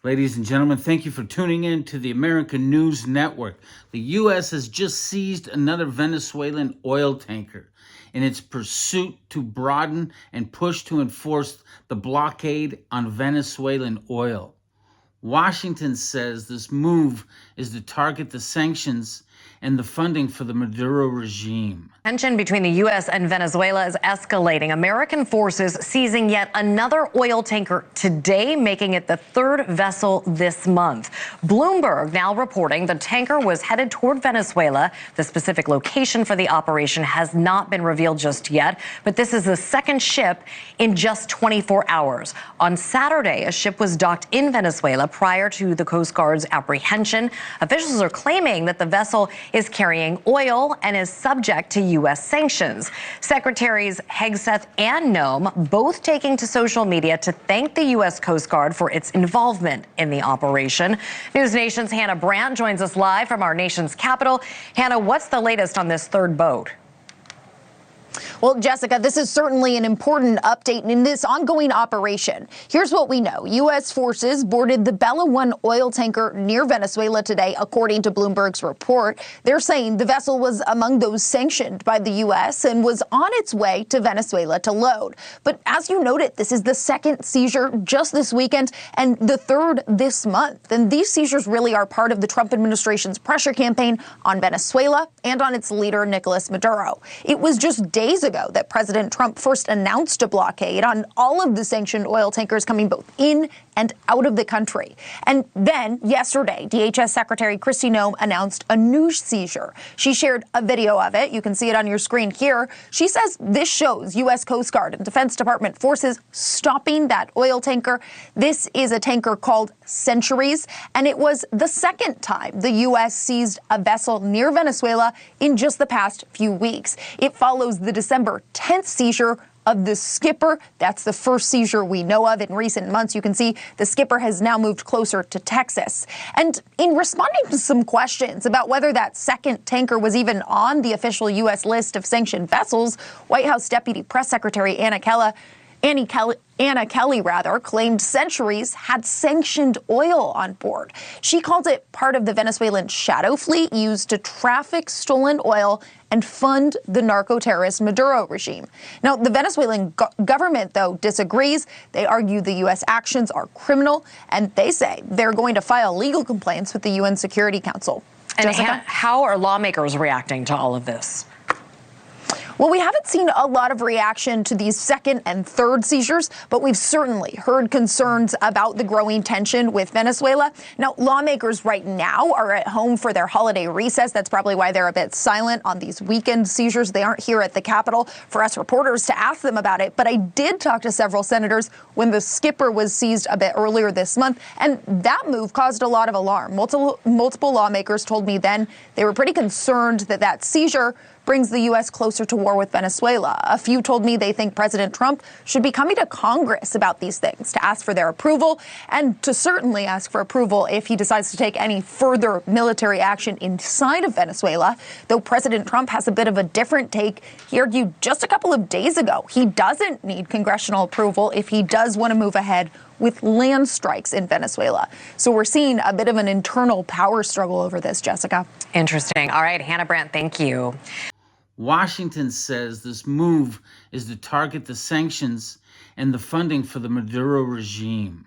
Ladies and gentlemen, thank you for tuning in to the American News Network. The U.S. has just seized another Venezuelan oil tanker in its pursuit to broaden and push to enforce the blockade on Venezuelan oil. Washington says this move is to target the sanctions and the funding for the Maduro regime. Tension between the U.S. and Venezuela is escalating. American forces seizing yet another oil tanker today, making it the third vessel this month. Bloomberg now reporting the tanker was headed toward Venezuela. The specific location for the operation has not been revealed just yet, but this is the second ship in just 24 hours. On Saturday, a ship was docked in Venezuela prior to the Coast Guard's apprehension. Officials are claiming that the vessel is carrying oil and is subject to U.S. sanctions. Secretaries Hegseth and Noem both taking to social media to thank the U.S. Coast Guard for its involvement in the operation. News Nation's Hannah Brandt joins us live from our nation's capital. Hannah, what's the latest on this third boat? Well, Jessica, this is certainly an important update in this ongoing operation. Here's what we know. U.S. forces boarded the Bella 1 oil tanker near Venezuela today, according to Bloomberg's report. They're saying the vessel was among those sanctioned by the U.S. and was on its way to Venezuela to load. But as you noted, this is the second seizure just this weekend and the third this month. And these seizures really are part of the Trump administration's pressure campaign on Venezuela and on its leader, Nicolas Maduro. It was just days ago that President Trump first announced a blockade on all of the sanctioned oil tankers coming both in and out of the country. And then yesterday, DHS Secretary Kristi Noem announced a new seizure. She shared a video of it. You can see it on your screen here. She says this shows U.S. Coast Guard and Defense Department forces stopping that oil tanker. This is a tanker called Centuries, and it was the second time the U.S. seized a vessel near Venezuela in just the past few weeks. It follows the December 10th seizure of the skipper. That's the first seizure we know of in recent months. You can see the skipper has now moved closer to Texas. And in responding to some questions about whether that second tanker was even on the official U.S. list of sanctioned vessels, White House Deputy Press Secretary Anna Kelly claimed Centuries had sanctioned oil on board. She called it part of the Venezuelan shadow fleet used to traffic stolen oil and fund the narco-terrorist Maduro regime. Now, the Venezuelan government, though, disagrees. They argue the U.S. actions are criminal, and they say they're going to file legal complaints with the UN Security Council. And how are lawmakers reacting to all of this? Well, we haven't seen a lot of reaction to these second and third seizures, but we've certainly heard concerns about the growing tension with Venezuela. Now, lawmakers right now are at home for their holiday recess. That's probably why they're a bit silent on these weekend seizures. They aren't here at the Capitol for us reporters to ask them about it. But I did talk to several senators when the skipper was seized a bit earlier this month, and that move caused a lot of alarm. Multiple lawmakers told me then they were pretty concerned that that seizure brings the U.S. closer to war with Venezuela. A few told me they think President Trump should be coming to Congress about these things to ask for their approval and to certainly ask for approval if he decides to take any further military action inside of Venezuela. Though President Trump has a bit of a different take. He argued just a couple of days ago he doesn't need congressional approval if he does want to move ahead with land strikes in Venezuela. So we're seeing a bit of an internal power struggle over this, Jessica. Interesting. All right, Hannah Brandt, thank you. Washington says this move is to target the sanctions and the funding for the Maduro regime.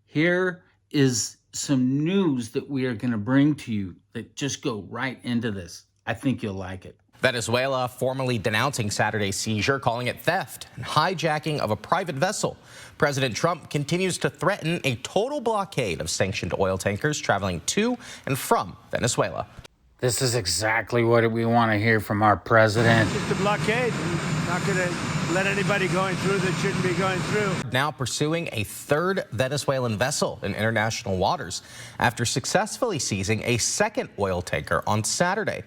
Here is some news that we are going to bring to you that just go right into this. I think you'll like it. Venezuela formally denouncing Saturday's seizure, calling it theft and hijacking of a private vessel. President Trump continues to threaten a total blockade of sanctioned oil tankers traveling to and from Venezuela. This is exactly what we want to hear from our president. Just a blockade. Not going to let anybody going through that shouldn't be going through. Now pursuing a third Venezuelan vessel in international waters after successfully seizing a second oil tanker on Saturday.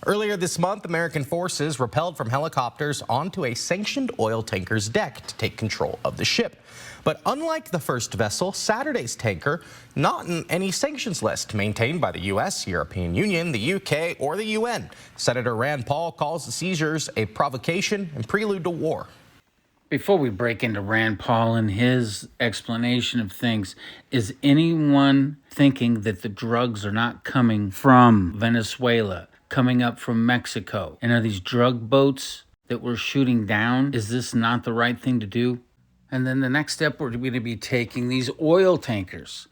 Earlier this month, American forces rappelled from helicopters onto a sanctioned oil tanker's deck to take control of the ship. But unlike the first vessel, Saturday's tanker not in any sanctions list maintained by the U.S., European Union, the U.K., or the UN. Senator Rand Paul calls the seizures a provocation and prelude to war. Before we break into Rand Paul and his explanation of things, is anyone thinking that the drugs are not coming from Venezuela, coming up from Mexico? And are these drug boats that we're shooting down, is this not the right thing to do? And then the next step, we're going to be taking these oil tankers.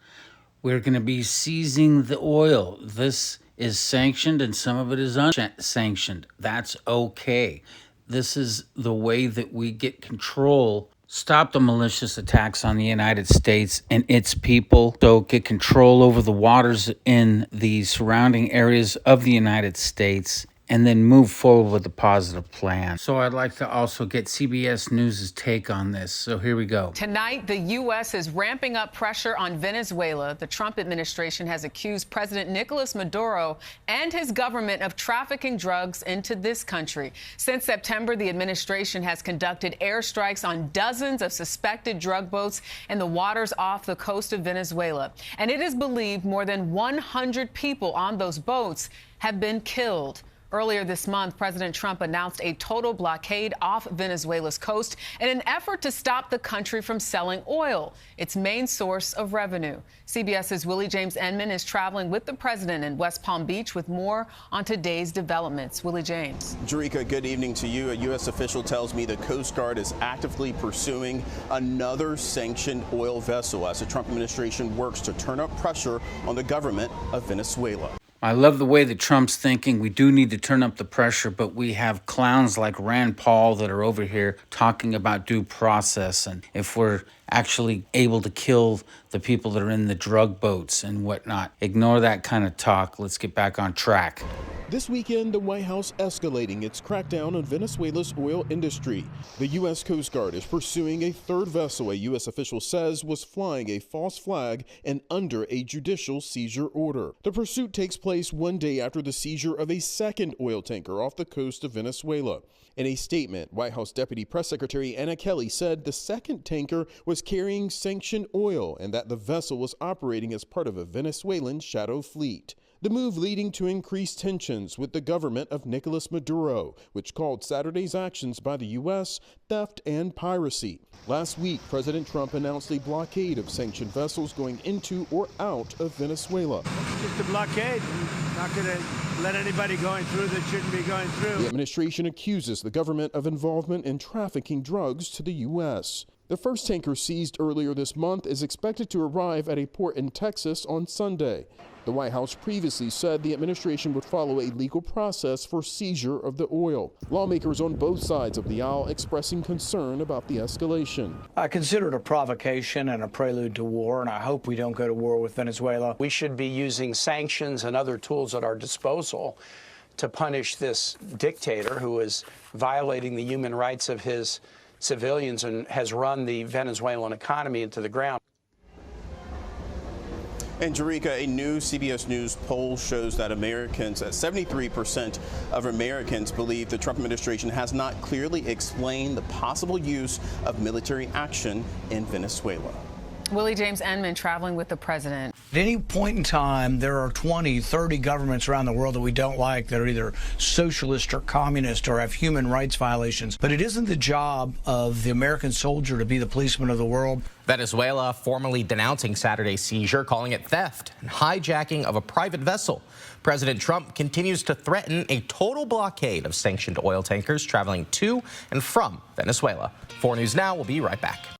We're going to be seizing the oil. This is sanctioned and some of it is unsanctioned. That's okay. This is the way that we get control, stop the malicious attacks on the United States and its people, so get control over the waters in the surrounding areas of the United States, and then move forward with a positive plan. So I'd like to also get CBS News' take on this. So here we go. Tonight, the U.S. is ramping up pressure on Venezuela. The Trump administration has accused President Nicolas Maduro and his government of trafficking drugs into this country. Since September, the administration has conducted airstrikes on dozens of suspected drug boats in the waters off the coast of Venezuela. And it is believed more than 100 people on those boats have been killed. Earlier this month, President Trump announced a total blockade off Venezuela's coast in an effort to stop the country from selling oil, its main source of revenue. CBS's Willie James Enman is traveling with the president in West Palm Beach with more on today's developments. Willie James. Jerika, good evening to you. A U.S. official tells me the Coast Guard is actively pursuing another sanctioned oil vessel as the Trump administration works to turn up pressure on the government of Venezuela. I love the way that Trump's thinking. We do need to turn up the pressure, but we have clowns like Rand Paul that are over here talking about due process and if we're actually able to kill the people that are in the drug boats and whatnot. Ignore that kind of talk. Let's get back on track. This weekend, the White House escalating its crackdown on Venezuela's oil industry. The U.S. Coast Guard is pursuing a third vessel a U.S. official says was flying a false flag and under a judicial seizure order. The pursuit takes place one day after the seizure of a second oil tanker off the coast of Venezuela. In a statement, White House Deputy Press Secretary Anna Kelly said the second tanker was carrying sanctioned oil and that the vessel was operating as part of a Venezuelan shadow fleet. The move leading to increased tensions with the government of Nicolas Maduro, which called Saturday's actions by the U.S. theft and piracy. Last week, President Trump announced a blockade of sanctioned vessels going into or out of Venezuela. It's just a blockade. We're not going to let anybody going through that shouldn't be going through. The administration accuses the government of involvement in trafficking drugs to the U.S. The first tanker seized earlier this month is expected to arrive at a port in Texas on Sunday. The White House previously said the administration would follow a legal process for seizure of the oil. Lawmakers on both sides of the aisle expressing concern about the escalation. I consider it a provocation and a prelude to war, and I hope we don't go to war with Venezuela. We should be using sanctions and other tools at our disposal to punish this dictator who is violating the human rights of his civilians and has run the Venezuelan economy into the ground. And Jerika, a new CBS News poll shows that 73% of Americans believe the Trump administration has not clearly explained the possible use of military action in Venezuela. Willie James Enman traveling with the president. At any point in time, there are 20, 30 governments around the world that we don't like that are either socialist or communist or have human rights violations. But it isn't the job of the American soldier to be the policeman of the world. Venezuela formally denouncing Saturday's seizure, calling it theft and hijacking of a private vessel. President Trump continues to threaten a total blockade of sanctioned oil tankers traveling to and from Venezuela. 4 News Now will be right back.